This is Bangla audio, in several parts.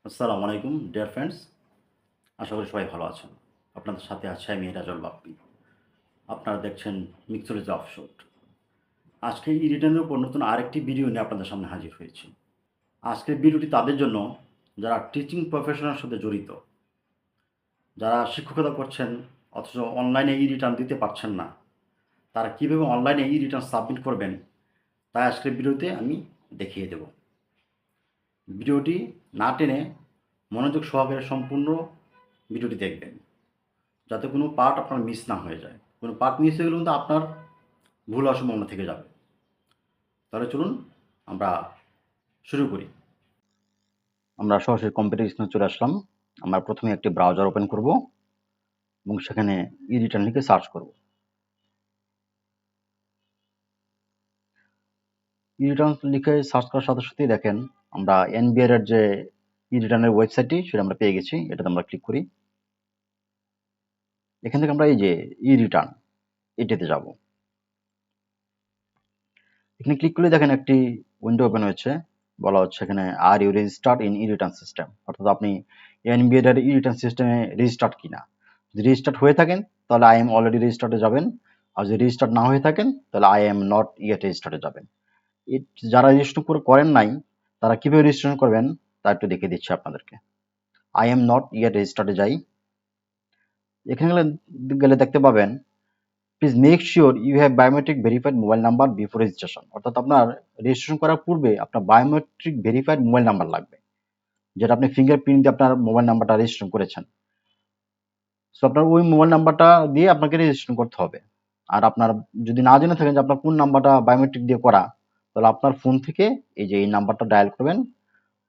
আসসালামু আলাইকুম ডিয়ার ফ্রেন্ডস। আশা করি সবাই ভালো আছেন। আপনাদের সাথে আছে আমি রাজল বাপ্পি। আপনারা দেখছেন মিক্সোলজি অফশোট। আজকে ই-রিটার্নের উপর নতুন আরেকটি ভিডিও নিয়ে আপনাদের সামনে হাজির হয়েছি। আজকের ভিডিওটি তাদের জন্য যারা টিচিং প্রফেশনের সাথে জড়িত, যারা শিক্ষকতা করছেন অথচ অনলাইনে ই-রিটার্ন দিতে পারছেন না, তারা কীভাবে অনলাইনে ই-রিটার্ন সাবমিট করবেন তাই আজকের ভিডিওতে আমি দেখিয়ে দেব। ভিডিওটি না টেনে মনোযোগ সহকারে সম্পূর্ণ ভিডিওটি দেখবেন, যাতে কোনো পার্ট আপনার মিস না হয়ে যায়। কোনো পার্ট মিস হয়ে গেলে কিন্তু আপনার ভুল হওয়ার সম্ভাবনা থেকে যাবে। তাহলে চলুন আমরা শুরু করি। আমরা সরাসরি কম্পিউটার স্ক্রিনে চলে আসলাম। আমরা প্রথমে একটি ব্রাউজার ওপেন করব এবং সেখানে ই-রিটার্ন লিখে সার্চ করব। ই-রিটার্ন লিখে সার্চ করার সাথে সাথেই দেখেন আমরা এনবিআর এর যে ই-রিটার্নের ওয়েবসাইটটি সেটা আমরা পেয়ে গেছি। এটাতে আমরা ক্লিক করি। এখান থেকে আমরা এই যে ই-রিটার্ন এটাতে যাব। এখানে ক্লিক করলে দেখেন একটি উইন্ডো ওপেন হয়েছে। বলা হচ্ছে এখানে are you registered in e return system, অর্থাৎ আপনি এনবিআর এর ই-রিটার্ন সিস্টেমে রেজিস্টার্ড কিনা। যদি রেজিস্টার্ড হয়ে থাকেন তাহলে আই এম অলরেডি রেজিস্টার্ডে যাবেন, আর যদি রেজিস্টার্ড না হয়ে থাকেন তাহলে আই এম নট ইয়েট রেজিস্টার্ডে যাবেন। যারা রেজিস্টার করেন নাই তারা কিভাবে রেজিস্ট্রেশন করবেন তা একটু দেখিয়ে দিচ্ছি আপনাদেরকে। আই এম নট ইয়েট রেজিস্টার্ডে যাই। এখানে গেলে দেখতে পাবেন please make sure you have biometric verified mobile number before registration, অর্থাৎ আপনার রেজিস্ট্রেশন করার পূর্বে আপনার বায়োমেট্রিক ভেরিফাইড মোবাইল নাম্বার লাগবে, যেটা আপনি ফিঙ্গারপ্রিন্ট দিয়ে আপনার মোবাইল নাম্বারটা রেজিস্ট্রেশন করেছেন। সো আপনার ওই মোবাইল নাম্বারটা দিয়ে আপনাকে রেজিস্ট্রেশন করতে হবে। আর আপনার যদি না জেনে থাকেন যে আপনার কোন নাম্বারটা বায়োমেট্রিক দিয়ে করা, তাহলে আপনার ফোন থেকে এই যে এই নাম্বারটা ডায়াল করবেন।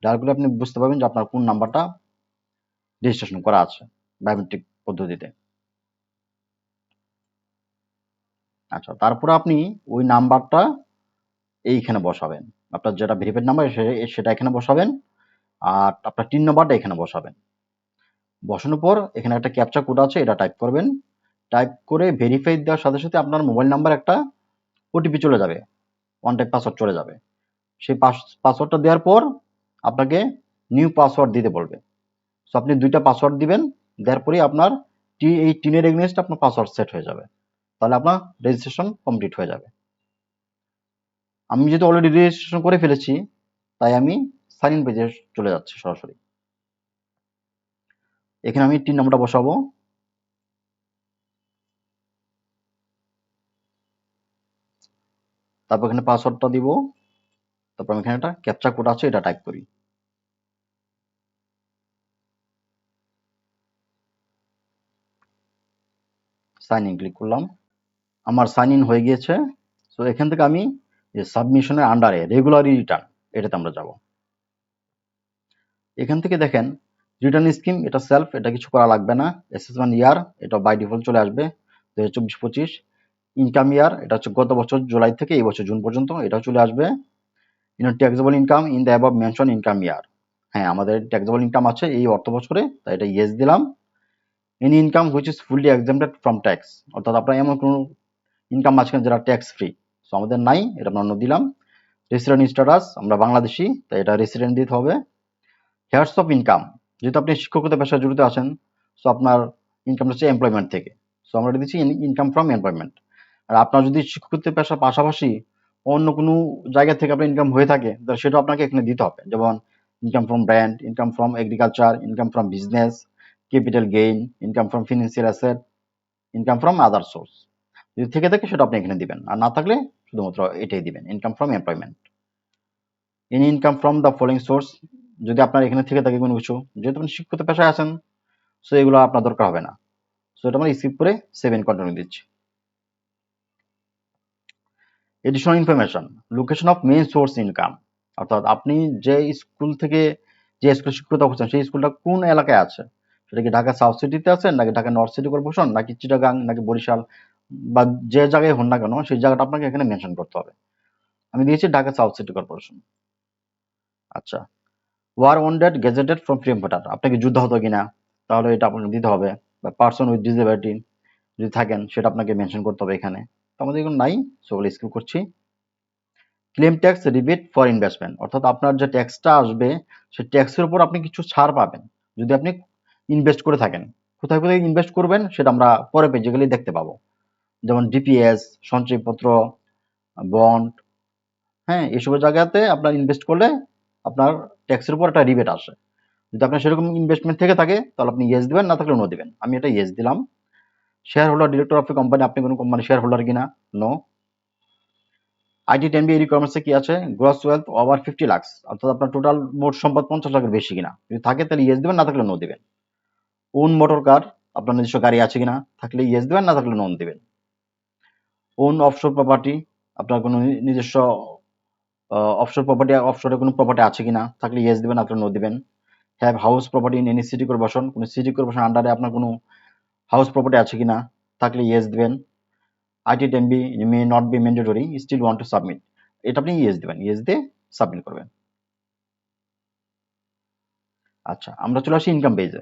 ডায়াল করলে আপনি বুঝতে পারবেন যে আপনার কোন নাম্বারটা রেজিস্ট্রেশন করা আছে বায়োমেট্রিক পদ্ধতিতে। আচ্ছা, তারপরে আপনি ওই নাম্বারটা এইখানে বসাবেন। আপনার যেটা ভেরিফাইড নাম্বার সেটা এখানে বসাবেন, আর আপনার টিন নাম্বারটা এখানে বসাবেন। বসানোর পর এখানে একটা ক্যাপচা কোড আছে, এটা টাইপ করবেন। টাইপ করে ভেরিফাই দেওয়ার সাথে সাথে আপনার মোবাইল নাম্বার একটা ওটিপি চলে যাবে, ওয়ান টাইম পাসওয়ার্ড চলে যাবে। সেই পাসওয়ার্ডটা দেওয়ার পর আপনাকে নিউ পাসওয়ার্ড দিতে বলবে। সো আপনি দুইটা পাসওয়ার্ড দিবেন, দেওয়ার পরেই আপনার এই টিনের এগেইনস্ট আপনার পাসওয়ার্ড সেট হয়ে যাবে। তাহলে আপনার রেজিস্ট্রেশন কমপ্লিট হয়ে যাবে। আমি যেহেতু অলরেডি রেজিস্ট্রেশন করে ফেলেছি তাই আমি সাইন ইন পেজে চলে যাচ্ছি সরাসরি। এখানে আমি টিন নাম্বারটা বসাবো। তারপর এখানে পাসওয়ার্ডটা দিব। তারপর আমি এখানে একটা ক্যাপচা কোড আছে, এটা টাইপ করি। সাইন ইন ক্লিক করলাম। আমার সাইন ইন হয়ে গিয়েছে। সো এখান থেকে আমি যে সাবমিশনের আন্ডারে রেগুলার রিটার্ন এটাতে আমরা যাব। এখান থেকে দেখেন রিটার্ন স্কিম, এটা সেলফ, এটা কিছু করা লাগবে না। অ্যাসেসমেন্ট ইয়ার এটা বাই ডিফল্ট চলে আসবে 2024-25। ইনকাম ইয়ার এটা হচ্ছে গত বছর জুলাই থেকে এই বছর জুন পর্যন্ত, এটাও চলে আসবে। Taxable income in the above mention income ইয়ার, হ্যাঁ আমাদের ট্যাক্সেবল ইনকাম আছে এই অর্থ বছরে, তাই এটা ইয়েস দিলাম। Any income which is fully এক্সাম্পটেড from tax, অর্থাৎ আপনার এমন কোনো ইনকাম আছে যেটা ট্যাক্স ফ্রি, সো আমাদের নাই, এটা আমরা অন্য দিলাম। রেসিডেন্ট স্ট্যাটাস আমরা বাংলাদেশি, তাই এটা রেসিডেন্ট দিতে হবে। হেয়ার্স অফ ইনকাম, যেহেতু আপনি শিক্ষকতা পেশায় জড়িত আছেন, সো আপনার ইনকাম হচ্ছে এমপ্লয়মেন্ট থেকে, সো আমরা দিচ্ছি ইনকাম ফ্রম এমপ্লয়মেন্ট। আর আপনার যদি শিক্ষকতা পেশার পাশাপাশি অন্য কোনো জায়গা থেকে আপনার ইনকাম হয়ে থাকে তাহলে সেটা আপনাকে এখানে দিতে হবে, যেমন income from brand, income from agriculture, income from business, capital gain, income from financial asset, income from other source. যদি থেকে থাকে সেটা আপনি এখানে দিবেন, আর না থাকলে শুধুমাত্র এটাই দিবেন, income from employment. Any income from the following source, যদি আপনার এখানে থেকে থাকে কোনো কিছু, যেহেতু আপনি শিক্ষিত পেশায় আছেন, সো এগুলো আপনার দরকার হবে না। সো এটা আমরা স্কিপ করে সেভ এন্ড কন্টিনিউ দিচ্ছি। Additional information, location of main source income, অর্থাৎ আপনি যে স্কুল থেকে যে স্কুলে শিক্ষকতা করছেন সেই স্কুলটা কোন এলাকায় আছে, সেটা কি ঢাকা সাউথ সিটিতে আছে নাকি ঢাকা নর্থ সিটি কর্পোরেশন নাকি চিটাগাং নাকি বরিশাল, বা যে জায়গায় হন না কেন সেই জায়গাটা আপনাকে এখানে মেনশন করতে হবে। আমি দিয়েছি ঢাকা সাউথ সিটি কর্পোরেশন। আচ্ছা, war wanted gazetted from freedom voter, আপনাকে যুদ্ধ হতো কিনা তাহলে এটা আপনাকে দিতে হবে, বা পার্সন উইথ ডিসেবিলিটি যদি থাকেন সেটা আপনাকে মেনশন করতে হবে এখানে। তো আমাদের এগুলো নাই, সো ওগুলো স্কিপ করছি। Claim tax rebate for investment, অর্থাৎ আপনার যে ট্যাক্সটা আসবে সেই ট্যাক্সের উপর আপনি কিছু ছাড় পাবেন যদি আপনি ইনভেস্ট করে থাকেন। কোথায় কোথায় ইনভেস্ট করবেন সেটা আমরা পরে পেজে গেলেই দেখতে পাবো, যেমন ডিপিএস, সঞ্চয়পত্র, বন্ড, হ্যাঁ, এসবের জায়গাতে আপনার ইনভেস্ট করলে আপনার ট্যাক্সের উপর একটা রিবেট আসে। যদি আপনার সেরকম ইনভেস্টমেন্ট থেকে থাকে তাহলে আপনি ইয়েস দিবেন, না থাকলে নো দিবেন। আমি এটা ইয়েস দিলাম। Share holder director of a company, আপনি কোনো কোম্পানি শেয়ার হোল্ডার কিনা, নো। আইটি 10B রিকোয়ারমেন্টসে কি আছে, গ্রস ওয়েলথ ওভার 50 লাখ, অর্থাৎ আপনার টোটাল মোট সম্পদ 50 লাখের বেশি কিনা, যদি থাকে তাহলে ইয়েস দিবেন, না থাকলে নো দিবেন। ওন মোটর কার, আপনার নিজস্ব গাড়ি আছে কিনা, থাকলে ইয়েস দিবেন, না থাকলে নো দিবেন। ওন অফশোর প্রপার্টি, আপনার কোনো নিজস্ব অফশোর প্রপার্টি, অফশোরে কোনো প্রপার্টি আছে কিনা, থাকলে ইয়েস দিবেন, না থাকলে নো দিবেন। Have house property in any city corporation, কোনো সিটি কর্পোরেশন আন্ডারে আপনার কোনো হাউস প্রপার্টি আছে কিনা, থাকলে ইয়েস দিবেন। IT 10B may not be mandatory, still want to submit, এটা আপনি ইয়েস দিবেন, ইয়েস দিয়ে সাবমিট করবেন। আচ্ছা, আমরা চলে আসি ইনকাম পেজে।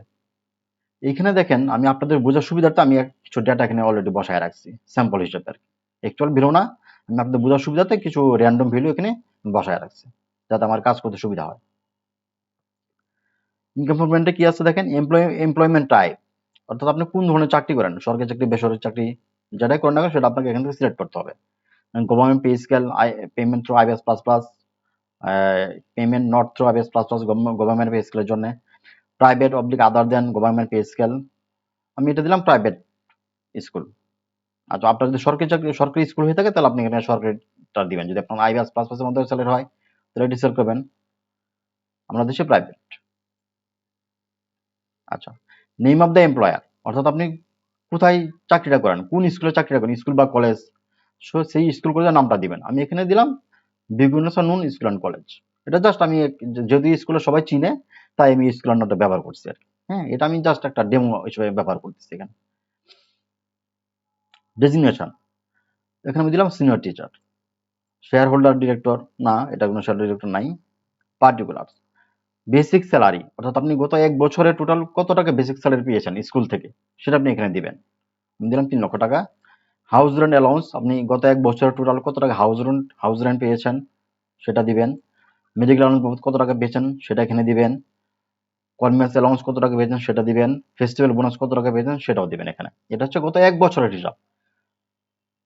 এইখানে দেখেন আমি আপনাদের বোঝার সুবিধার্থে আমি কিছু ডেটা এখানে অলরেডি বসায় রাখছি স্যাম্পল হিসেবে আর কি। অ্যাকচুয়াল ভ্যালু না, আমি আপনাদের বোঝার সুবিধার্থে কিছু র্যান্ডম ভ্যালু এখানে বসায় রাখছি যাতে আমার কাজ করতে সুবিধা হয়। ইনকাম ফরম্যাটে কি আছে দেখেন, এমপ্লয়মেন্ট টাইপ, অর্থাৎ আপনি কোন ধরনের চাকরি করেন, সরকারি চাকরি, বেসরকারি চাকরি, যেটাই করেন না কেন সেটা আপনাকে এখান থেকে সিলেক্ট করতে হবে। Government pay scale, payment through IBS plus plus, payment not through IBS plus plus, government pay স্কেলের জন্য। প্রাইভেট অবলিক আদার দেন গভর্নমেন্ট পে স্কেল, আমি এটা দিলাম প্রাইভেট স্কুল। আচ্ছা, আপনার যদি সরকারি চাকরি, সরকারি স্কুল হয়ে থাকে তাহলে আপনি এখানে সরকারিটা দিবেন। যদি আপনার আইবিএস প্লাস প্লাসের মধ্যে স্যালারি হয় তাহলে এটি সিলেক্ট করবেন। আমরা দেশে প্রাইভেট। আচ্ছা, নেম অফ দ্য এমপ্লয়ার, অর্থাৎ আপনি কোথায় চাকরিটা করেন, কোন স্কুলে চাকরিটা করেন, স্কুল বা কলেজ, সেই স্কুল কলেজের নামটা দিবেন। আমি এখানে দিলাম বিগুনেসন নুন স্কুল অ্যান্ড কলেজ। এটা জাস্ট আমি যদি স্কুলে সবাই চিনে তাই আমি স্কুল নামটা ব্যবহার করছি আর কি। হ্যাঁ, এটা আমি জাস্ট একটা ডেমো হিসেবে ব্যবহার করতেছি এখানে। ডেজিগনেশন, এখানে আমি দিলাম senior teacher. Share holder director, না, এটা কোনো শেয়ার ডিরেক্টর নাই। পার্টিকুলার, বেসিক স্যালারি, অর্থাৎ আপনি গত এক বছরে টোটাল কত টাকা বেসিক স্যালারি পেয়েছেন স্কুল থেকে সেটা আপনি এখানে দিবেন। আমি দিলাম 3 লক্ষ টাকা। হাউস রেন্ট অ্যালাউন্স, আপনি গত এক বছরে টোটাল কত টাকা হাউস রেন্ট পেয়েছেন সেটা দিবেন। মেডিকেল অ্যালাউন্স কত টাকা পেয়েছেন সেটা এখানে দিবেন। কনভেন্স অ্যালাউন্স কত টাকা পেয়েছেন সেটা দিবেন। ফেস্টিভ্যাল বোনাস কত টাকা পেয়েছেন সেটাও দিবেন এখানে। এটা হচ্ছে গত এক বছরের হিসাব।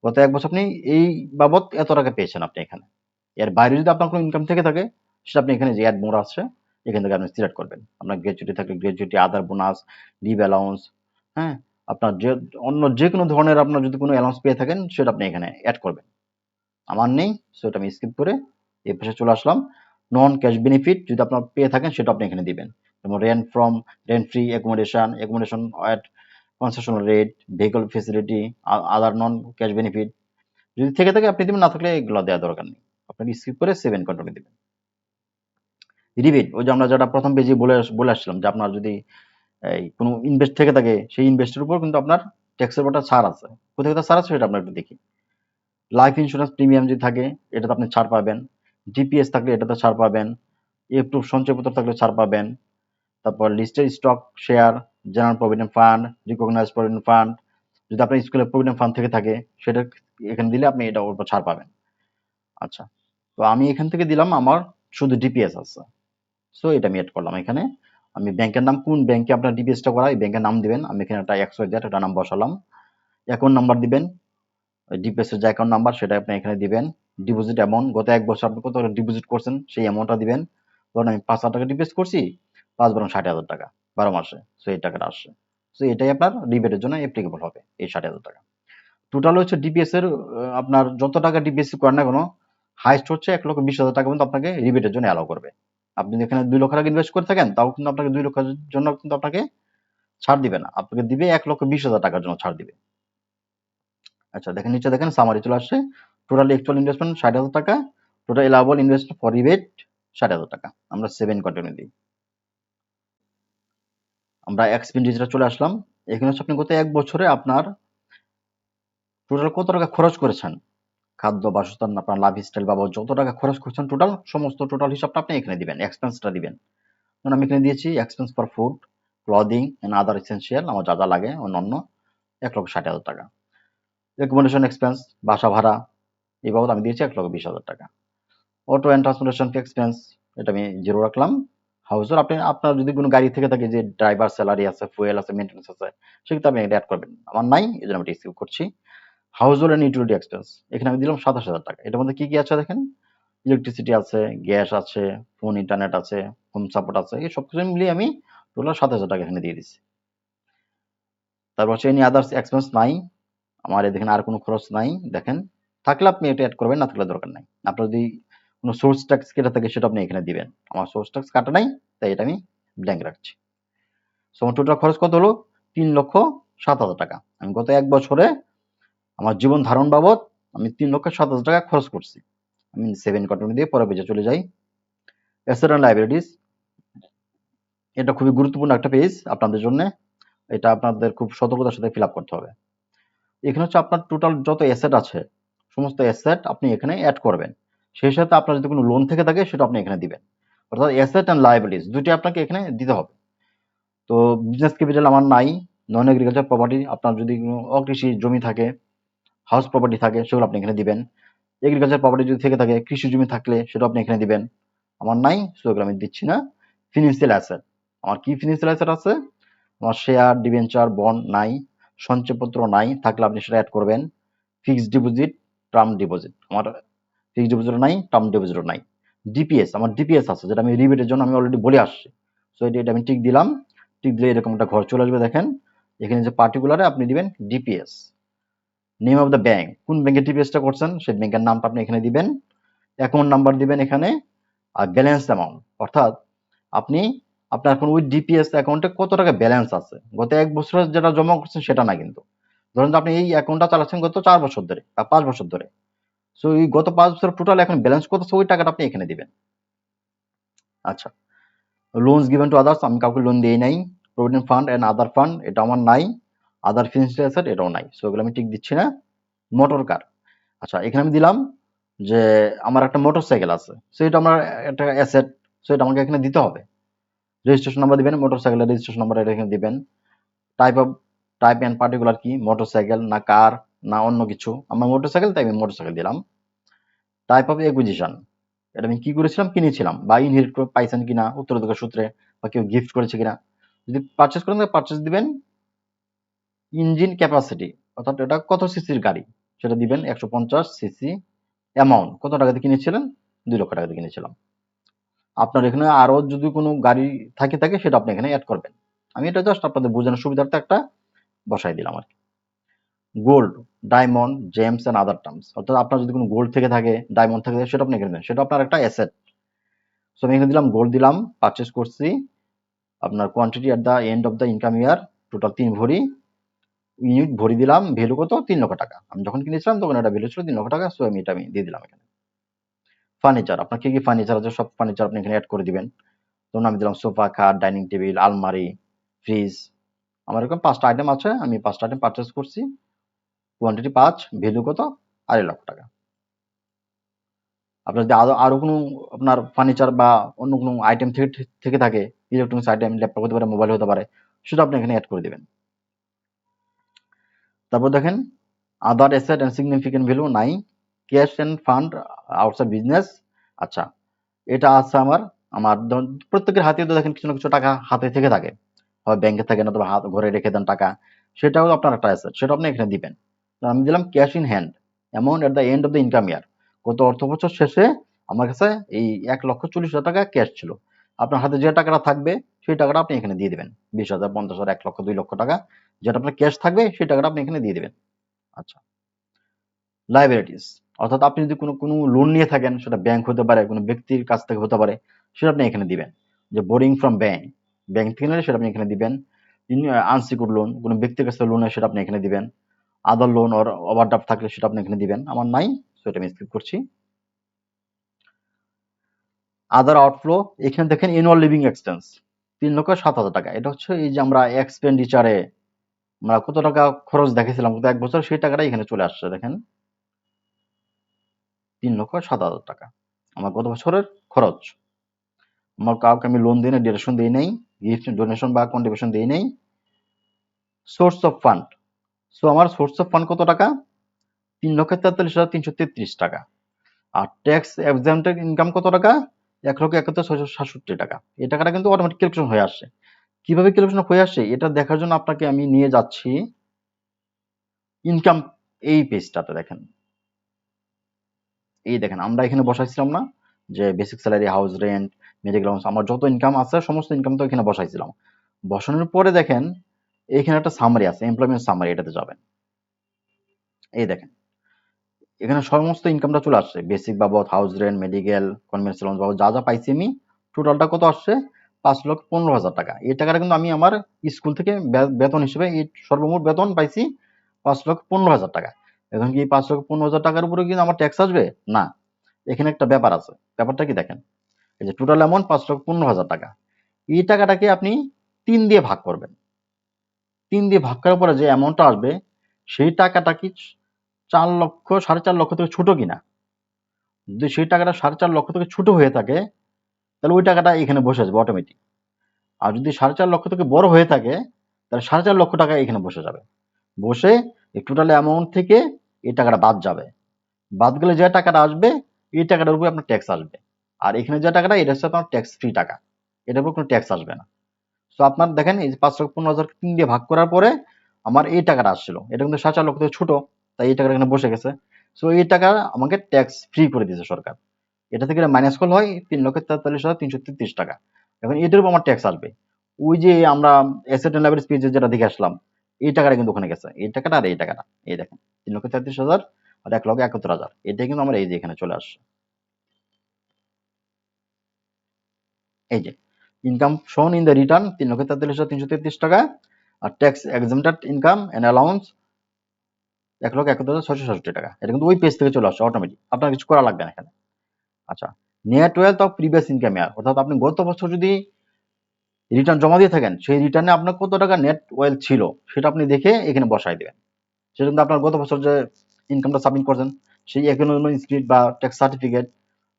গত এক বছর আপনি এই বাবদ এত টাকা পেয়েছেন আপনি এখানে। এর বাইরে যদি আপনার কোনো ইনকাম থেকে থাকে সেটা আপনি এখানে যে অ্যাড মোর আছে এখান থেকে আপনি সিলেক্ট করবেন। আপনার গ্র্যাচুইটি থাকলে গ্র্যাচুইটি, আদার বোনাস, লিভ অ্যালাউন্স, হ্যাঁ, আপনার যে অন্য যে কোনো ধরনের আপনার যদি কোনো অ্যালাউন্স পেয়ে থাকেন সেটা আপনি এখানে অ্যাড করবেন। আমার নেই, সো এটা আমি স্কিপ করে এই পাশে চলে আসলাম। নন ক্যাশ বেনিফিট যদি আপনার পেয়ে থাকেন সেটা আপনি এখানে দিবেন, যেমন rent free accommodation at concessional rate, vehicle facility, other non cash benefit যদি থেকে থাকে আপনি দিবেন, না থাকলে এগুলো দেওয়ার দরকার নেই। আপনাকে স্কিপ করে সেভ এন্ড কন্টিনিউ দিবেন। রিবেট, ওই যে আমরা যেটা প্রথম পেজে বলে আসছিলাম যে আপনার যদি এই কোনো ইনভেস্ট থেকে থাকে সেই ইনভেস্টের উপর কিন্তু আপনার ট্যাক্সের একটা ছাড় আছে। কোথায় কোথায় ছাড় আছে সেটা আমরা একটু দেখি। লাইফ ইন্স্যুরেন্স প্রিমিয়াম যদি থাকে এটাতে আপনি ছাড় পাবেন। ডিপিএস থাকলে এটাতে ছাড় পাবেন। এপ্রুভ সঞ্চয়পত্র থাকলে ছাড় পাবেন। তারপর listed stock, share, general provident fund, recognise provident fund, যদি আপনার স্কুলে প্রভিডেন্ট ফান্ড থেকে থাকে সেটা এখানে দিলে আপনি এটা ওর উপর ছাড় পাবেন। আচ্ছা, তো আমি এখান থেকে দিলাম আমার শুধু ডিপিএস আছে, সো এটা আমি এড করলাম এখানে। আমি ব্যাংকের নাম, কোন ব্যাংকে আপনার ডিপিএসটা করা এই ব্যাংকের নাম দিবেন। আমি এখানে একটা XYZ একটা নাম বসালাম। অ্যাকাউন্ট নাম্বার দিবেন, ডিপিএস এর যে অ্যাকাউন্ট নাম্বার সেটা আপনি এখানে দিবেন। ডিপোজিট অ্যামাউন্ট, গত এক বছর আপনি কত ডিপোজিট করছেন সেই অ্যামাউন্টটা দিবেন। ধরুন আমি 5,000 টাকা ডিপোজিট করছি, 5 বরং 60,000 টাকা 12 মাসে, সো এই টাকাটা আসছে। সো এটাই আপনার রিবেটের জন্য অ্যাপ্লিকেবল হবে, এই 60,000 টাকা। টোটাল হচ্ছে ডিপিএস এর আপনার যত টাকা ডিপিএস করেন না কেন, হাইস্ট হচ্ছে 1,20,000 টাকা পর্যন্ত আপনাকে রিবেটের জন্য অ্যালাউ করবে। আপনি যেখানে 2 লক্ষ টাকা ইনভেস্ট করে থাকেন তাও কিন্তু আপনাকে 2 লক্ষের জন্য কিন্তু আপনাকে ছাড় দিবে না, আপনাকে দিবে 1,20,000 টাকার জন্য ছাড় দিবে। আচ্ছা, দেখেন নিচে দেখেন সামারি চলে আসছে। টোটাল অ্যাকচুয়াল ইনভেস্টমেন্ট 60,000 টাকা, টোটাল এলাওয়েবল ইনভেস্টমেন্ট ফর রিবেট 60,000 টাকা। আমরা 7 কন্টিনিউ দিই। আমরা এক্সপেন্ডিচারে চলে আসলাম। এখানে হচ্ছে আপনি গত এক বছরে আপনার টোটাল কত টাকা খরচ করেছেন, খাদ্য, বাসস্থান, আপনার লাইফস্টাইল বাবদ যত টাকা খরচ করছেন টোটাল সমস্ত টোটাল হিসাবটা আপনি এখানে দিবেন, এক্সপেন্সটা দিবেন। যেমন আমি এখানে দিয়েছি expense for food, clothing and other essential, আমার যা যা লাগে অন্যান্য 1,60,000 টাকা। অ্যাকোমোডেশন এক্সপেন্স, বাসা ভাড়া, এই বাবদ আমি দিয়েছি 1,20,000 টাকা। অটো অ্যান্ড ট্রান্সপোর্টেশন এক্সপেন্স এটা আমি 0 রাখলাম। হাউস হোল্ড আপনার যদি কোনো গাড়ি থেকে থাকে যে ড্রাইভার স্যালারি আছে, ফুয়েল আছে, মেইনটেন্যান্স আছে, সেক্ষেত্রে আপনি এটা অ্যাড করবেন। আমার নাই, এজন্য আমি এটা স্কিপ করছি। House hold and utility expense এখানে আমি দিলাম 27,000 টাকা। এটার মধ্যে কি কি আছে দেখেন, ইলেকট্রিসিটি আছে, গ্যাস আছে, ফোন ইন্টারনেট আছে, হোম সাপোর্ট আছে, এই সব কিছু মিলিয়ে আমি টোটাল 27,000 টাকা এখানে দিয়ে দিচ্ছি। তারপর হচ্ছে এনি আদার্স এক্সপেন্স নাই, আমার দেখেন আর কোনো খরচ নাই। দেখেন থাকলে আপনি এটা অ্যাড করবেন, না থাকলে দরকার নাই। আপনার যদি কোনো সোর্স ট্যাক্স কেটে থাকে সেটা আপনি এখানে দিবেন। আমার সোর্স ট্যাক্স কাটা নাই, তাই এটা আমি ব্ল্যাঙ্ক রাখছি। সো আমার টোটাল খরচ কত হলো, 3,07,000 টাকা। আমি গত 1 বছরে আমার জীবন ধারণ বাবদ আমি 3,07,000 টাকা খরচ করছি। আমি 7 কন্টিনিউ দিয়ে পরের পেজে চলে যাই। অ্যাসেট অ্যান্ড লায়াবিলিটিস, এটা খুবই গুরুত্বপূর্ণ একটা পেজ আপনাদের জন্য। এটা আপনাদের খুব সতর্কতার সাথে ফিল আপ করতে হবে। এখানে হচ্ছে আপনার টোটাল যত অ্যাসেট আছে, সমস্ত অ্যাসেট আপনি এখানে অ্যাড করবেন। সেই সাথে আপনার যদি কোনো লোন থেকে থাকে সেটা আপনি এখানে দিবেন। অর্থাৎ অ্যাসেট অ্যান্ড লায়াবিলিটিস দুটি আপনাকে এখানে দিতে হবে। তো বিজনেস ক্যাপিটাল আমার নাই। নন এগ্রিকালচার প্রপার্টি, আপনার যদি কোনো অকৃষি জমি থাকে, হাউস প্রপার্টি থাকে, সেগুলো আপনি এখানে দিবেন। এগ্রিকালচার প্রপার্টি যদি থেকে থাকে, কৃষি জমি থাকলে সেটা আপনি এখানে দিবেন। আমার নাই, সেগুলো আমি দিচ্ছি না। ফিনান্সিয়াল অ্যাসেট, আমার কি ফিনান্সিয়াল অ্যাসেট আছে, আমার শেয়ার, ডিবেঞ্চার, বন্ড নাই, সঞ্চয়পত্র নাই, থাকলে আপনি সেটা অ্যাড করবেন। ফিক্সড ডিপোজিট, টার্ম ডিপোজিট, আমার ফিক্সড ডিপোজিটও নাই, টার্ম ডিপোজিটও নাই। ডিপিএস, আমার ডিপিএস আছে, যেটা আমি রিবেটের জন্য আমি অলরেডি বলে আসছি। সো এটা আমি টিক দিলাম। টিক দিলে এরকম একটা ঘর চলে আসবে। দেখেন এখানে যে পার্টিকুলারে আপনি দিবেন DPS. Name of the bank, কোন ব্যাংকে ডিপিএসটা করছেন সেই ব্যাংকের নামটা আপনি এখানে দিবেন। অ্যাকাউন্ট নাম্বার দিবেন এখানে। আর ব্যালেন্স অ্যামাউন্ট, অর্থাৎ আপনি আপনার এখন ওই ডিপিএস অ্যাকাউন্টে কত টাকা ব্যালেন্স আছে, গত 1 বছরে যেটা জমা করছেন সেটা না কিন্তু। ধরেন যে আপনি এই অ্যাকাউন্টটা চালাচ্ছেন গত 4 বছর ধরে বা 5 বছর ধরে। সো এই গত 5 বছর টোটাল এখন ব্যালেন্স কত আছে ওই টাকাটা আপনি এখানে দিবেন। আচ্ছা, লোনস গিভেন টু আদার্স, আমি কাউকে লোন দেই নাই। Provident fund and other fund, এটা আমার নাই। আদার ফিনান্সিয়াল অ্যাসেট, এটাও নাই। সো এগুলো আমি টিক দিচ্ছি না। মোটর কার, আচ্ছা এখানে আমি দিলাম যে আমার একটা মোটরসাইকেল আছে, সো এটা আমার একটা অ্যাসেট, সো এটা আমাকে এখানে দিতে হবে। রেজিস্ট্রেশন নাম্বার দিবেন, মোটরসাইকেলের রেজিস্ট্রেশন নাম্বার এটা এখানে দিবেন। Type of, type and particular কি, মোটরসাইকেল না কার না অন্য কিছু, আমার মোটরসাইকেল তাই আমি মোটরসাইকেল দিলাম। টাইপ অফ একুইজিশন, এটা আমি কি করেছিলাম, কিনেছিলাম বা ইনহেরিট করে পাইছেন কিনা উত্তরাধিকার সূত্রে, বা কেউ গিফট করেছে কিনা। যদি পারচেস করেন তাহলে পারচেস দিবেন। ইঞ্জিন ক্যাপাসিটি, অর্থাৎ এটা কত সিসির গাড়ি সেটা দিবেন, 150 সিসি। অ্যামাউন্ট, কত টাকাতে কিনেছিলেন, 2 লক্ষ টাকাতে কিনেছিলাম। আপনার এখানে আরো যদি কোনো গাড়ি থাকে সেটা আপনি এখানে অ্যাড করবেন। আমি এটা জাস্ট আপনাদের বোঝানোর সুবিধার্থে একটা বসাই দিলাম আর কি। Gold, diamond, gems and other terms, অর্থাৎ আপনার যদি কোনো গোল্ড থেকে থাকে, ডায়মন্ড থেকে থাকে, সেটা আপনি এখানে দেন, সেটা আপনার একটা অ্যাসেট। সো আমি এখানে দিলাম গোল্ড দিলাম, পারচেস করছি। আপনার quantity at the end of the income year total 3 ভরি। ইউনিট ভরি দিলাম, ভ্যালু কত, 3 লক্ষ টাকা। আমি যখন কিনেছিলাম তখন এটা ভ্যালু ছিল 3 লক্ষ টাকা। সো আমি দিয়ে দিলাম এখানে। ফার্নিচার, আপনার কি কি ফার্নিচার আছে সব ফার্নিচার আপনি এখানে অ্যাড করে দিবেন। ধরুন আমি দিলাম সোফা, খাট, ডাইনিং টেবিল, আলমারি, ফ্রিজ। আমার এরকম 5টা আইটেম আছে, আমি 5টা আইটেম পারচেস করছি। কোয়ান্টিটি 5, ভ্যালু কত, 2.5 লক্ষ টাকা। আপনার যদি আরো কোনো আপনার ফার্নিচার বা অন্য কোনো আইটেম থেকে থাকে, ইলেকট্রনিক্স আইটেম, ল্যাপটপ হতে পারে, মোবাইল হতে পারে, সেটা আপনি এখানে অ্যাড করে দিবেন। তারপর দেখেন other asset and significant value নাই। Cash and fund outside business, আচ্ছা এটা আছে আমার। আমার প্রত্যেকের হাতে তো দেখেন কিছু না কিছু টাকা হাতে থেকে থাকে, হয় ব্যাংকে থাকে না, তবে হাত ঘরে রেখে দেন টাকা, সেটাও আপনার একটা অ্যাসেট, সেটা আপনি এখানে দিবেন। তো আমি দিলাম cash in hand amount at the end of the income ইয়ার, গত অর্থ বছর শেষে আমার কাছে এই 1,40,000 টাকা ক্যাশ ছিল। আপনার হাতে যে টাকাটা থাকবে সেই টাকাটা আপনি এখানে দিয়ে দিবেন, 20,000, 50,000, 1 লক্ষ, 2 লক্ষ টাকা, যেটা আপনার ক্যাশ থাকবে সেই টাকাটা আপনি এখানে দিয়ে দিবেন। আচ্ছা, লায়াবিলিটিস, অর্থাৎ আপনি যদি কোনো লোন নিয়ে থাকেন, সেটা ব্যাংক হতে পারে, কোনো ব্যক্তির কাছ থেকে হতে পারে, সেটা আপনি এখানে দিবেন। যে বোরিং ফ্রম ব্যাংক, ব্যাংক থেকে নিলে সেটা আপনি এখানে দিবেন। আনসিকিউর্ড লোন, কোনো ব্যক্তির কাছ থেকে লোন হয় সেটা আপনি এখানে দিবেন। আদার লোন অর ওভারড্রাফট থাকলে সেটা আপনি এখানে দিবেন। আমার নাই, সো এটা আমি স্কিপ করছি। আদার আউটফ্লো, এখানে দেখেন অ্যানুয়াল লিভিং এক্সপেন্স 3,07,000 টাকা। এটা হচ্ছে এই যে আমরা এক্সপেন্ডিচারে আমরা কত টাকা খরচ দেখেছিলাম গত 1 বছর, সেই টাকাটা এখানে চলে আসছে। দেখেন 3,07,000 টাকা আমার গত বছরের খরচ। আমার কাউকে আমি লোন দিই নাই, ডিরেকশন দিই নাই, গিফট, ডোনেশন বা কন্ট্রিবিউশন দিই নাই। সোর্স অফ ফান্ড, সো আমার সোর্স অফ ফান্ড কত টাকা, 3,43,333 টাকা। আর ট্যাক্স এক্সামটেড ইনকাম কত টাকা? 1,71,667 টাকা। এই টাকাটা কিন্তু অটোমেটিক ক্যালকুলেশন হয়ে আসছে। কিভাবে ক্যালকুলেশন হয়ে আসছে এটা দেখার জন্য আপনাকে আমি নিয়ে যাচ্ছি ইনকাম এই পেজটাতে। দেখেন, এই দেখেন আমরা এখানে বসাইছিলাম না যে basic salary, house rent, medical allowance, আমার যত ইনকাম আছে সমস্ত ইনকাম তো এখানে বসাইছিলাম। বসানোর পরে দেখেন এখানে একটা সামারি আছে, এমপ্লয়মেন্ট সামারি, এটাতে যাবেন। এই দেখেন এখানে সমস্ত ইনকামটা চলে আসছে, বেসিক বাবদ, house rent, medical, convince allowance বাবদ যা যা পাইছি আমি, টোটালটা কত আসছে? 5,15,000 টাকা। এই টাকাটা কিন্তু আমি আমার স্কুল থেকে বেতন হিসেবে এই সর্বমোট বেতন পাইছি 5,15,000 টাকা। এখন কি এই 5,15,000 টাকার উপরে কিন্তু আমার ট্যাক্স আসবে না? এখানে একটা ব্যাপার আছে। ব্যাপারটা কি দেখেন, এই যে টোটাল অ্যামাউন্ট 5,15,000 টাকা, এই টাকাটাকে আপনি 3 দিয়ে ভাগ করবেন। 3 দিয়ে ভাগ করার পরে যে অ্যামাউন্টটা আসবে সেই টাকাটা কি 4 লক্ষ, 4.5 লক্ষ থেকে ছোট কিনা? যদি সেই টাকাটা 4.5 লক্ষ থেকে ছোট হয়ে থাকে তাহলে ওই টাকাটা এখানে বসে যাবে অটোমেটিক। আর যদি 4.5 লক্ষ থেকে বড় হয়ে থাকে তাহলে 4.5 লক্ষ টাকা এখানে বসে যাবে। বসে এই টোটাল অ্যামাউন্ট থেকে এই টাকাটা বাদ যাবে। বাদ গেলে যে টাকাটা আসবে এই টাকাটার উপরে আপনার ট্যাক্স আসবে। আর এখানে যে টাকাটা এটা হচ্ছে আপনার ট্যাক্স ফ্রি টাকা, এটার উপর কোনো ট্যাক্স আসবে না। তো আপনার দেখেন এই যে 5,15,000 3 দিয়ে ভাগ করার পরে আমার এই টাকাটা আসছিল, এটা কিন্তু 4.5 লক্ষ থেকে ছোট, তাই এই টাকাটা এখানে বসে গেছে। সো এই টাকা আমাকে ট্যাক্স ফ্রি করে দিয়েছে সরকার। এটা থেকে মাইনাস করলে হয় 3,43,333 টাকা। এখন এটার উপর আমার ট্যাক্স আসবে। ওই যে আমরা অ্যাসেট এন্ড লায়াবিলিটি পেজে যেটা দেখে আসলাম এই টাকাটা কিন্তু ওখানে গেছে, এই টাকাটা আর এই টাকাটা, এই দেখেন 3,33,000 আর 1,71,000, এটা কিন্তু আমার এই যে এখানে চলে আসছে। এই যে ইনকাম শোন ইন দ্য রিটার্ন 3,43,333 টাকা, আর tax exempted income and allowance 1,71,667 টাকা। এটা কিন্তু ওই পেজ থেকে চলে আসছে অটোমেটিক, আপনার কিছু করা লাগবে না এখানে। আচ্ছা, net wealth of previous income year, অর্থাৎ আপনি গত বছর যদি রিটার্ন জমা দিয়ে থাকেন সেই রিটার্নে আপনার কত টাকা নেট ওয়েলথ ছিল সেটা আপনি দেখে এখানে বসাই দেবেন। সেটা কিন্তু আপনার গত বছর যে ইনকামটা সাবমিট করছেন সেই ইকোনমিক স্পিড বা ট্যাক্স সার্টিফিকেট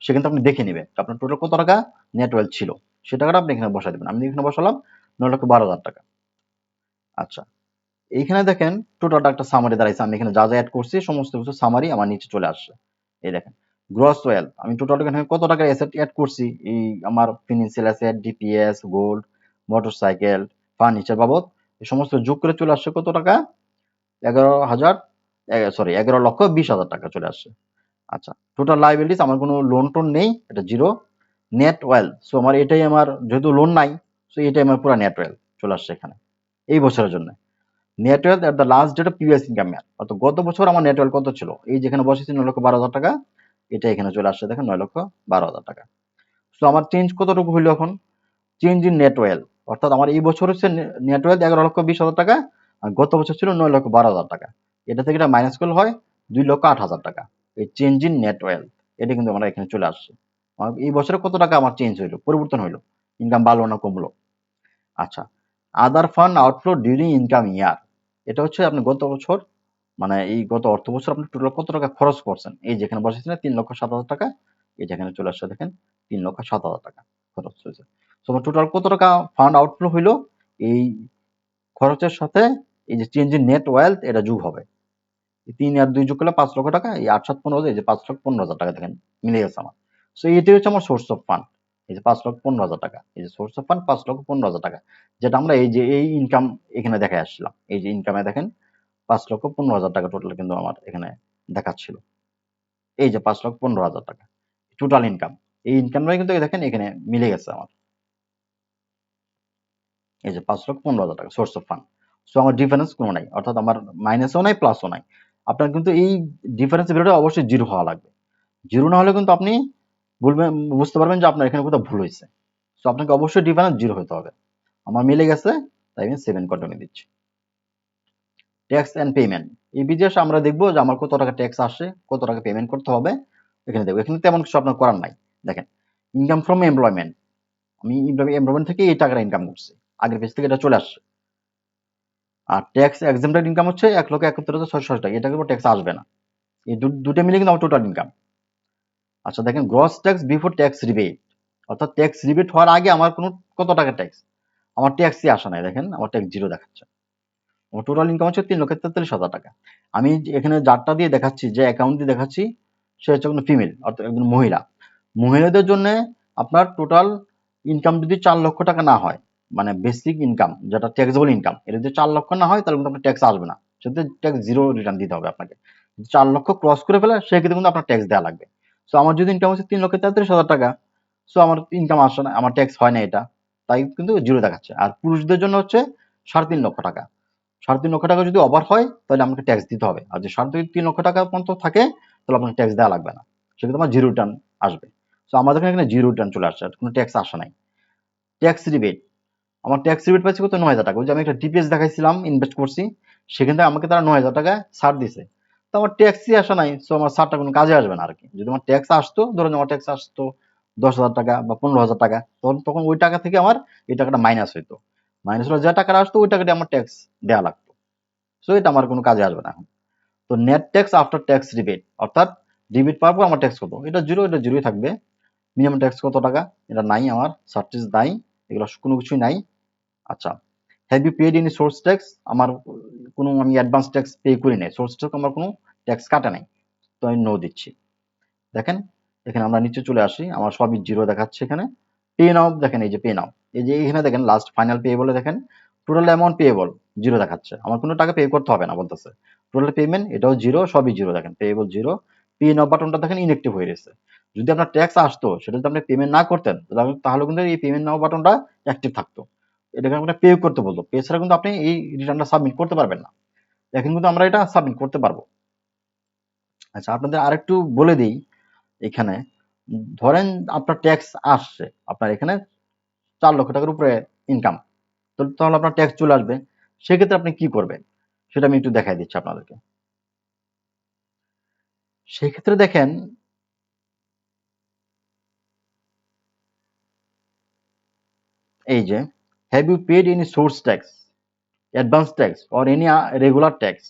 সেখানে আপনি দেখে নেবেন আপনার টোটাল কত টাকা নেট ওয়েলথ ছিল, সে টাকাটা আপনি এখানে বসাই দেবেন। আমি এখানে বসালাম 9,12,000 টাকা। আচ্ছা, এইখানে দেখেন টোটালটা একটা সামারি দাঁড়াইছে, আমি এখানে যা যা অ্যাড করছি সমস্ত কিছু সামারি আমার নিচে চলে আসছে। এই দেখেন গ্রস ওয়েলথ, আমি টোটাল এখানে কত টাকা অ্যাসেট অ্যাড করছি, এই আমার financial asset, DPS, gold, motorcycle, furniture বাবদ এই সমস্ত যোগ করে চলে আসছে কত টাকা? 11,20,000 টাকা চলে আসছে। আচ্ছা, টোটাল লাইবিলিটিস আমার কোনো লোন টোন নেই, এটা জিরো। নেট ওয়েলথ, সো আমার এটাই আমার যেহেতু লোন নাই, সো এটাই আমার পুরো নেট ওয়েলথ চলে আসছে এখানে এই বছরের জন্য। Net wealth at the last date of previous income year, অর্থাৎ গত বছর আমার নেট ওয়েলথ কত ছিল, এই যেখানে বসেছি 9,12,000 টাকা, এটা এখানে চলে আসছে দেখেন 9,12,000 টাকা। সো আমার চেঞ্জ কতটুকু হইলো এখন? চেঞ্জ ইন নেট ওয়েলথ, অর্থাৎ আমার এই বছর হচ্ছে নেট ওয়েলথ 11,20,000 টাকা, আর গত বছর ছিল 9,12,000 টাকা। এটা থেকে এটা মাইনাস করলে হয় 2,08,000 টাকা। এই চেঞ্জ ইন নেট ওয়েলথ এটা কিন্তু আমরা এখানে চলে আসছে। এই বছরে কত টাকা আমার চেঞ্জ হইলো, পরিবর্তন হইলো, ইনকাম বাড়লো না কমলো? আচ্ছা, আদার ফান্ড আউটফ্লো ডিউরিং ইনকাম ইয়ার, এটা হচ্ছে আপনি গত বছর মানে এই গত অর্থ বছর আপনি টোটাল কত টাকা খরচ করছেন, এই যেখানে বসেছিলেন 3,07,000 টাকা, এই যেখানে চলে আসছে দেখেন 3,07,000 টাকা খরচ হয়েছে। তো আমার টোটাল কত টাকা ফান্ড আউটফ্লো হইলো, এই খরচের সাথে এই যে চেঞ্জ ইন নেট ওয়েলথ এটা যোগ হবে। 3 আর 2 যোগ করলে 5 লক্ষ টাকা, এই 8,7,15,000, এই যে 5,15,000 টাকা দেখেন মিলে গেছে আমার। সো এটাই হচ্ছে আমার সোর্স অফ ফান্ড, এই যে 5,15,000 টাকা, এই যে সোর্স অফ ফান্ড 5,15,000 টাকা, যেটা আমরা এই যে এই ইনকাম এখানে দেখে আসছিলাম। এই যে ইনকামে দেখেন 5,15,000 টাকা টোটাল কিন্তু আমার এখানে দেখাচ্ছিল। এই যে 5,15,000 টাকা টোটাল ইনকাম, এই ইনকামটাই কিন্তু দেখেন এখানে মিলে গেছে আমার। এই যে 5,15,000 টাকা সোর্স অফ ফান্ড। সো আমার ডিফারেন্স কোনো নাই, অর্থাৎ আমার মাইনাসও নাই প্লাসও নাই। আপনার কিন্তু এই ডিফারেন্স ভ্যালুটা অবশ্যই জিরো হওয়া লাগবে। জিরো না হলে কিন্তু আপনি বলবেন, বুঝতে পারবেন যে আপনার এখানে কোথাও ভুল হয়েছে। সো আপনাকে অবশ্যই ডিফারেন্স জিরো হতে হবে। আমার মিলে গেছে, তাই আমি 7 কন্টিনিউ দিচ্ছি। ট্যাক্স এন্ড পেমেন্ট, এই বিদেশে আমরা দেখবো যে আমার কত টাকা ট্যাক্স আসে, কত টাকা পেমেন্ট করতে হবে, এখানে দেখবো। এখানে তেমন কিছু আপনার করার নাই। দেখেন ইনকাম ফ্রম এমপ্লয়মেন্ট, আমি এমপ্লয়মেন্ট থেকে এই টাকাটা ইনকাম করছি, আগের পেজ থেকে এটা চলে আসছে। আর ট্যাক্স এক্সামটেড ইনকাম হচ্ছে 1,71,667 টাকা, এটার উপর ট্যাক্স আসবে না। এই দুটো মিলে কিন্তু আমার টোটাল ইনকাম। আচ্ছা দেখেন gross tax before tax rebate, অর্থাৎ ট্যাক্স রিবেট হওয়ার আগে আমার কোনো কত টাকা ট্যাক্স, আমার ট্যাক্সই আসা নাই, দেখেন আমার ট্যাক্স জিরো দেখাচ্ছে। আমার টোটাল ইনকাম হচ্ছে 3,43,000 টাকা। আমি এখানে যারটা দিয়ে দেখাচ্ছি, যে অ্যাকাউন্ট দিয়ে দেখাচ্ছি সে হচ্ছে কোনো ফিমেল, অর্থাৎ একজন মহিলা। মহিলাদের জন্য আপনার টোটাল ইনকাম যদি 4 লক্ষ টাকা না হয়, মানে বেসিক ইনকাম যেটা ট্যাক্সেবল ইনকাম, এটা যদি 4 লক্ষ না হয় তাহলে কিন্তু আপনার ট্যাক্স আসবে না, সেটা ট্যাক্স জিরো রিটার্ন দিতে হবে আপনাকে। 4 লক্ষ ক্রস করে ফেলে সেক্ষেত্রে কিন্তু আপনার ট্যাক্স দেওয়া লাগবে। সো আমার যদি ইনকাম হচ্ছে 3,33,000 টাকা, সো আমার ইনকাম আসে না, আমার ট্যাক্স হয় না, এটা তাই কিন্তু জিরো দেখাচ্ছে। আর পুরুষদের জন্য হচ্ছে 3.5 লক্ষ টাকা, 3.5 লক্ষ টাকা যদি ওভার হয় তাহলে আমাকে ট্যাক্স দিতে হবে। আর যদি 3.5 লক্ষ টাকা পর্যন্ত থাকে তাহলে আপনাকে ট্যাক্স দেওয়া লাগবে না, সেক্ষেত্রে আমার জিরো রিটার্ন আসবে। সো আমাদের এখানে জিরো রিটার্ন চলে আসছে, কোনো ট্যাক্স আসে নাই। ট্যাক্স রিবেট, আমার ট্যাক্স রিবেট পাইছি কত, 9,000 টাকা। ওই যে আমি একটা ডিপিএস দেখাইছিলাম, ইনভেস্ট করছি, সেখান থেকে আমাকে তারা 9,000 টাকা ছাড় দিছে। তো আমার ট্যাক্সই আসা নাই, সো আমার ছাড়টা কোনো কাজে আসবে না আর কি। যদি আমার ট্যাক্স আসতো, ধরুন আমার ট্যাক্স আসতো 10,000 টাকা বা 15,000 টাকা, তখন তখন ওই টাকা থেকে আমার এই টাকাটা মাইনাস হইতো। মাইনাস হলে যে টাকাটা আসতো ওই টাকাটি আমার ট্যাক্স দেওয়া লাগতো। সো এটা আমার কোনো কাজে আসবে না এখন। তো net tax after tax rebate, অর্থাৎ রিবেট পাওয়ার পর আমার ট্যাক্স কত, এটা জিরো, এটা জিরোই থাকবে। মিনিমাম ট্যাক্স কত টাকা, এটা নাই, আমার সার্টেজ নাই, এগুলো কোনো কিছুই নাই। আচ্ছা, have you paid any source tax, আমার কোনো আমি অ্যাডভান্স ট্যাক্স পে করি নাই, সোর্স ট্যাক্স আমার কোনো ট্যাক্স কাটে নাই, তো আমি নো দিচ্ছি। দেখেন এখানে আমরা নিচে চলে আসি, আমার সবই জিরো দেখাচ্ছে এখানে। পে নাও, দেখেন এই যে পে নাও, এই যে এখানে দেখেন লাস্ট ফাইনাল পে বলে দেখেন টোটাল অ্যামাউন্ট পেয়েবল জিরো দেখাচ্ছে, আমার কোনো টাকা পে করতে হবে না বলতেছে। টোটাল পেমেন্ট এটাও জিরো, সবই জিরো, দেখেন পেয়েবল জিরো। পে নাও বাটনটা দেখেন ইনএক্টিভ হয়ে গেছে। যদি আপনার ট্যাক্স আসতো, সেটা যদি আপনি পেমেন্ট না করতেন তাহলে কিন্তু এই পেমেন্ট নাও বাটনটা অ্যাক্টিভ থাকতো, এটাকে আমরা পে করতে বলতো। পে ছাড়া কিন্তু আপনি এই রিটার্নটা সাবমিট করতে পারবেন না। এখন কিন্তু আমরা এটা সাবমিট করতে পারবো। আচ্ছা, আপনাদের আরেকটু বলে দিই এখানে, ধরেন আপনার ট্যাক্স আসছে, আপনার এখানে 4 লক্ষ টাকার উপরে ইনকাম, তো তাহলে আপনার ট্যাক্স চলে আসবে। সেক্ষেত্রে আপনি কি করবেন সেটা আমি একটু দেখাই দিচ্ছি আপনাদেরকে। সেক্ষেত্রে দেখেন এই যে have you paid any source tax, advance tax or any regular tax,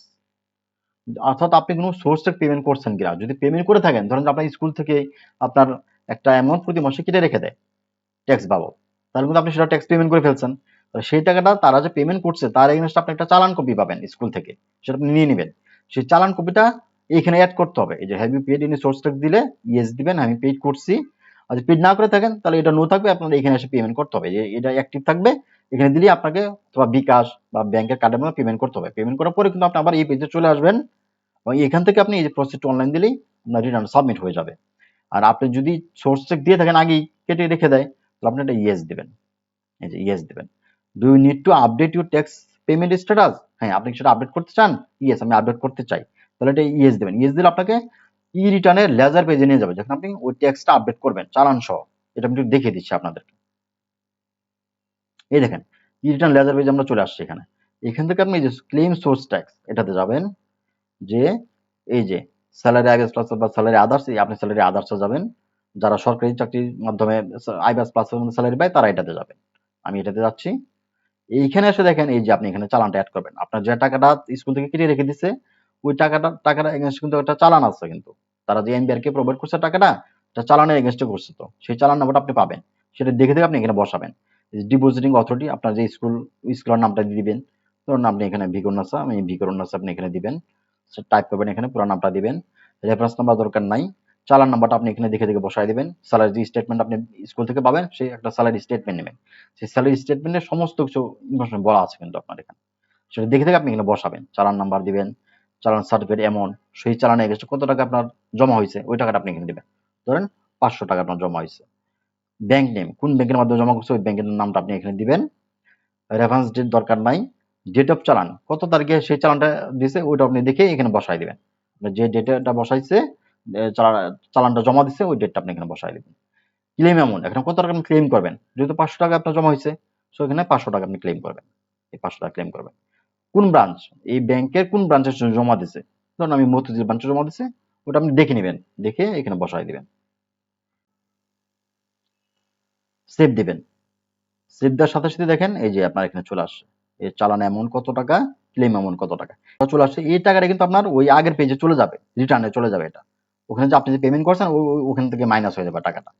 অর্থাৎ আপনি কোনো সোর্স ট্যাক্স পেমেন্ট করছেন কিনা। যদি পেমেন্ট করে থাকেন, ধরেন আপনার স্কুল থেকে আপনার একটা অ্যামাউন্ট প্রতি মাসে কেটে রেখে দেয় ট্যাক্স বাবদ, তাহলে কিন্তু আপনি সেটা ট্যাক্স পেমেন্ট করে ফেলছেন। তাহলে সেই টাকাটা তারা যে পেমেন্ট করছে তার এগেনস্টে আপনি একটা চালান কপি পাবেন স্কুল থেকে, সেটা আপনি নিয়ে নেবেন। সেই চালান কপিটা এইখানে অ্যাড করতে হবে। এই যে have you paid in source tax দিলে ইয়েস দিবেন, আমি পেড করছি। আর যদি পেড না করে থাকেন তাহলে এটা নো থাকবে, আপনার এখানে এসে পেমেন্ট করতে হবে, যে এটা অ্যাক্টিভ থাকবে, এখানে দিলেই আপনাকে অথবা বিকাশ বা ব্যাংকের কার্ডের মধ্যে পেমেন্ট করতে হবে। পেমেন্ট করার পরে কিন্তু আপনি আবার এই পেজে চলে আসবেন এবং এখান থেকে আপনি এই যে প্রসিড টু অনলাইন দিলেই আপনার রিটার্ন সাবমিট হয়ে যাবে। আর আপনি যদি সোর্স ট্যাক্স দিয়ে থাকেন আগেই কেটে রেখে দেয়, তাহলে আপনি এটা ইয়েস দিবেন, এই যে ইয়েস দিবেন। Do you need to update your tax payment status, হ্যাঁ আপনি সেটা আপডেট করতে চান, ইয়েস আমি আপডেট করতে চাই, তাহলে এটা ইয়েস দিবেন। ইয়েস দিলে আপনাকে ই রিটার্নের লেজার পেজে নিয়ে যাবে, যখন আপনি ওই ট্যাক্সটা আপডেট করবেন চালান সহ। এটা আমি একটু দেখিয়ে দিচ্ছি আপনাদেরকে। এই দেখেন ই রিটার্ন লেজার পেজে আমরা চলে আসছি এখানে। এখান থেকে আপনি এই যে ক্লেম সোর্স ট্যাক্স এটাতে যাবেন, যে এই যে স্যালারি আইবাস প্লাস বা স্যালারি আদার্স, আপনি স্যালারি আদার্সে যাবেন। যারা সরকারি চাকরির মাধ্যমে আইবাস প্লাস স্যালারি পায় তারা এটাতে যাবেন। আমি এটাতে যাচ্ছি। এইখানে এসে দেখেন এই যে আপনি এখানে চালানটা অ্যাড করবেন। আপনার যে টাকাটা স্কুল থেকে কেটে রেখে দিচ্ছে ওই টাকাটা এগেনস্ট কিন্তু একটা চালান আছে কিন্তু। তারা যে এনবিআর কে প্রোভাইড করছে টাকাটা, এটা চালানের এগেনস্টে করছে, তো সেই চালান নাম্বারটা আপনি পাবেন। সেটা দেখে দেখে আপনি এখানে বসাবেন। ডিপোজিটিং অথরিটি আপনার যে স্কুলের নামটা দিয়ে দিবেন। ধরুন আপনি এখানে ভিকরুন্নাসা, আমি ভিকরুন্নাসা আপনি এখানে দিবেন। টাইপ করবেন, এখানে পুরো নামটা দিবেন। রেফারেন্স নাম্বার দরকার নাই। চালান নাম্বারটা আপনি এখানে দেখে দেখে বসায় দিবেন। স্যালারি যে স্টেটমেন্ট আপনি স্কুল থেকে পাবেন সেই একটা স্যালারি স্টেটমেন্ট নেবেন। সেই স্যালারি স্টেটমেন্টের সমস্ত কিছু ইনফরমেশন বলা আছে কিন্তু আপনার এখানে। সেটা দেখে দেখে আপনি এখানে বসাবেন। চালান নাম্বার দিবেন, চালান সার্টিফিকেট অ্যামাউন্ট, সেই চালানে এগেইনস্টে কত টাকা আপনার জমা হয়েছে ওই টাকাটা আপনি এখানে দিবেন। ধরেন 500 টাকা আপনার জমা হয়েছে। ব্যাংক নেম, কোন ব্যাংকের মাধ্যমে জমা করছে ওই ব্যাংকের নামটা আপনি এখানে দিবেন। রেফারেন্স ডেট দরকার নাই। ডেট অফ চালান, কত তারিখে সেই চালানটা দিছে ওইটা আপনি দেখে এখানে বসায় দিবেন। যে ডেটটা বসাইছে, চালানটা জমা দিচ্ছে ওই ডেটটা আপনি এখানে বসায় দিবেন। ক্লেম অ্যামাউন্ট, এখানে কত টাকা আপনি ক্লেম করবেন, যেহেতু 500 টাকা আপনার জমা হয়েছে, সো এখানে 500 টাকা আপনি ক্লেম করবেন। এই 500 টাকা ক্লেম করবেন। কোন ব্রাঞ্চ, এই ব্যাংকের কোন ব্রাঞ্চে জমা দিছে, ধরুন আমি মতিঝিল ব্রাঞ্চে জমা দিছে, ওটা আপনি দেখে নেবেন, দেখে এখানে বসায় দিবেন, সেভ দিবেন। সেভ দেওয়ার সাথে সাথে দেখেন এই যে আপনার এখানে চলে আসছে এই চালান অ্যামাউন্ট কত টাকা, ক্লেম অ্যামাউন্ট কত টাকা চলে আসছে। এই টাকাটা কিন্তু আপনার ওই আগের পেজে চলে যাবে, রিটার্নে চলে যাবে। এটা ওখানে যে আপনি যে পেমেন্ট করছেন ওখান থেকে মাইনাস হয়ে যাবে টাকাটা।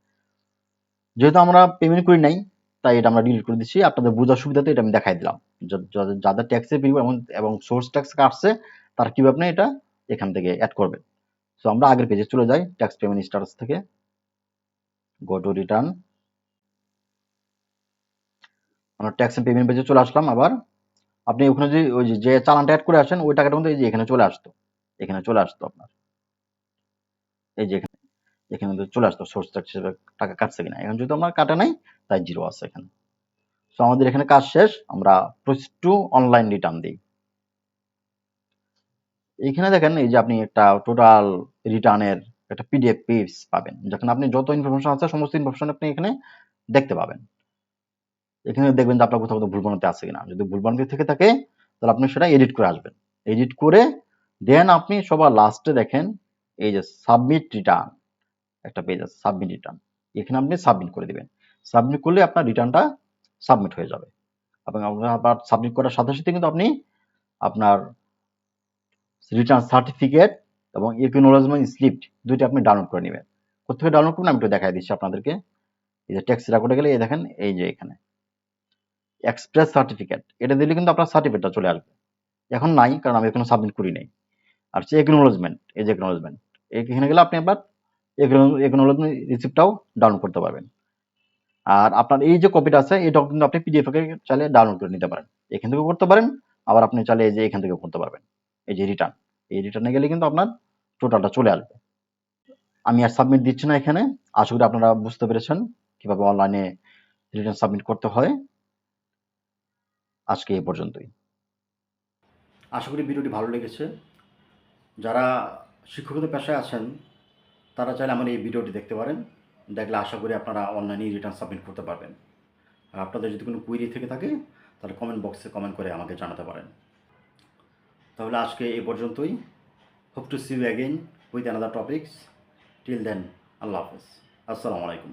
যেহেতু আমরা পেমেন্ট করি নাই তাই এটা আমরা ডিলিট করে দিচ্ছি। আপনাদের বোঝার সুবিধাতে এটা আমি দেখাই দিলাম। যাদের ট্যাক্সের বিল এবং সোর্স ট্যাক্স কাটছে তারা কিভাবে আপনি এটা এখান থেকে অ্যাড করবেন। সো আমরা আগের পেজে চলে যাই, ট্যাক্স পেমেন্ট স্ট্যাটাস থেকে গো টু রিটার্ন। আমরা ট্যাক্স এন্ড পেমেন্ট পেজে চলে আসলাম। আবার আপনি ওখানে যে ওই যে চালানটা অ্যাড করে আসেন ওই টাকাটা কিন্তু এই যে এখানে চলে আসতো, এখানে চলে আসতো আপনার, এই যে এখানে এখানে কিন্তু চলে আসতো সোর্স ট্যাক্স হিসেবে টাকা কাটছে কিনা। এখন যেহেতু আমার কাটা নাই তাই জিরো আছে এখানে। সো আমাদের এখানে কাজ শেষ, আমরা প্রসিড টু অনলাইন রিটার্ন দিই। এইখানে দেখেন এই যে আপনি একটা টোটাল রিটার্নের একটা পিডিএফ পেজ পাবেন, যেখানে আপনি যত ইনফরমেশন আছে সমস্ত ইনফরমেশন আপনি এখানে দেখতে পাবেন। এখানে দেখবেন যে আপনার কোথাও কোথাও ভুল ভ্রান্তি আছে কিনা। যদি ভুল ভ্রান্তি থেকে থাকে তাহলে আপনি সেটা এডিট করে আসবেন। এডিট করে দেন আপনি সবার লাস্টে দেখেন এই যে সাবমিট রিটার্ন একটা পেজ আছে, সাবমিট রিটার্ন। এখানে আপনি সাবমিট করে দিবেন। সাবমিট করলে আপনার রিটার্নটা সাবমিট হয়ে যাবে। এবং আবার সাবমিট করার সাথে সাথে কিন্তু আপনি আপনার রিটার্ন সার্টিফিকেট এবং একনলেজমেন্ট স্লিপ দুইটা আপনি ডাউনলোড করে নেবেন। কোথা থেকে ডাউনলোড করবেন আমি একটু দেখাই দিচ্ছি আপনাদেরকে। এই যে ট্যাক্স রেকর্ডে গেলে এই দেখেন এই যে এখানে এক্সপ্রেস সার্টিফিকেট, এটা দিলে কিন্তু আপনার সার্টিফিকেটটা চলে আসবে। এখন নাই কারণ আমি এখনো সাবমিট করি নাই। আর হচ্ছে একনলেজমেন্ট, এই যে একনলেজমেন্ট, এখানে গেলে আপনি আবার একনলেজমেন্ট রিসিপ্টটাও ডাউনলোড করতে পারবেন। আর আপনার এই যে কপিটা আছে এটাও কিন্তু আপনি পিডিএফ এ চাইলে ডাউনলোড করে নিতে পারেন। এখান থেকেও করতে পারেন, আবার আপনি চাইলে এই যে এখান থেকেও করতে পারবেন। এই যে রিটার্ন, এই রিটার্নে গেলে কিন্তু আপনার টোটালটা চলে আসবে। আমি আর সাবমিট দিচ্ছি না এখানে। আশা করি আপনারা বুঝতে পেরেছেন কিভাবে অনলাইনে রিটার্ন সাবমিট করতে হয়। আজকে এই পর্যন্তই। আশা করি ভিডিওটি ভালো লেগেছে। যারা শিক্ষকতা পেশায় আছেন তারা চাইলে আমার এই ভিডিওটি দেখতে পারেন। দেখলে আশা করি আপনারা অনলাইনে রিটার্ন সাবমিট করতে পারবেন। আর আপনাদের যদি কোনো কুইরি থেকে থাকে তাহলে কমেন্ট বক্সে কমেন্ট করে আমাকে জানাতে পারেন। তাহলে আজকে এই পর্যন্তই। Hope to see you again with another topics. Till then, Allah হাফেজ। আসসালামু আলাইকুম।